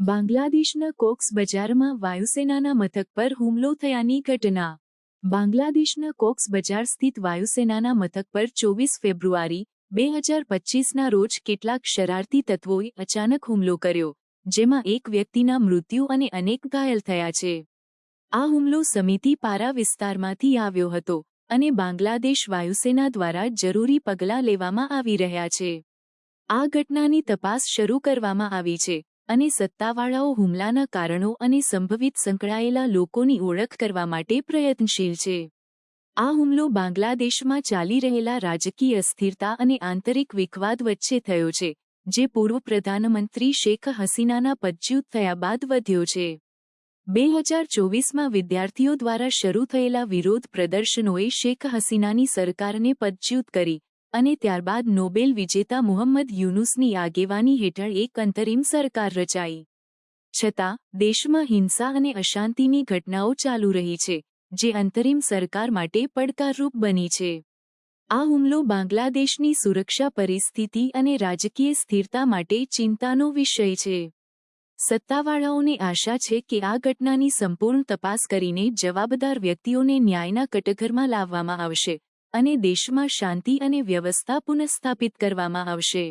બાંગ્લાદેશના કોક્સ બજારમાં વાયુસેનાના મથક પર હુમલો થયાની ઘટના. બાંગ્લાદેશના કોક્સ બજાર સ્થિત વાયુસેનાના મથક પર 24 ફેબ્રુઆરી 2025ના રોજ કેટલાક શરારતી તત્વોએ અચાનક હુમલો કર્યો, જેમાં એક વ્યક્તિના મૃત્યુ અને અનેક ઘાયલ થયા છે. આ હુમલો સમિતિ પારા વિસ્તારમાંથી આવ્યો હતો અને બાંગ્લાદેશ વાયુસેના દ્વારા જરૂરી પગલાં લેવામાં આવી રહ્યા છે. આ ઘટનાની તપાસ શરૂ કરવામાં આવી છે અને સત્તાવાળાઓ હુમલાના કારણો અને સંભવિત સંકળાયેલા લોકોની ઓળખ કરવા માટે પ્રયત્નશીલ છે. આ હુમલો બાંગ્લાદેશમાં ચાલી રહેલા રાજકીય અસ્થિરતા અને આંતરિક વિખવાદ વચ્ચે થયો છે, જે પૂર્વ પ્રધાનમંત્રી શેખ હસીનાના પદચ્યુત થયા બાદ વધ્યો છે. 2024માં વિદ્યાર્થીઓ દ્વારા શરૂ થયેલા વિરોધ પ્રદર્શનોએ શેખ હસીનાની સરકારને પદચ્યુત કરી અને ત્યારબાદ નોબેલ વિજેતા મુહમ્મદ યુનુસની આગેવાની હેઠળ એક અંતરિમ સરકાર રચાઈ. છતાં દેશમાં હિંસા અને અશાંતિની ઘટનાઓ ચાલુ રહી છે, જે અંતરિમ સરકાર માટે પડકારરૂપ બની છે. આ હુમલો બાંગ્લાદેશની સુરક્ષા પરિસ્થિતિ અને રાજકીય સ્થિરતા માટે ચિંતાનો વિષય છે. સત્તાવાળાઓને આશા છે કે આ ઘટનાની સંપૂર્ણ તપાસ કરીને જવાબદાર વ્યક્તિઓને ન્યાયના કટઘરમાં લાવવામાં આવશે અને દેશમાં શાંતિ અને વ્યવસ્થા પુનઃસ્થાપિત કરવામાં આવશે.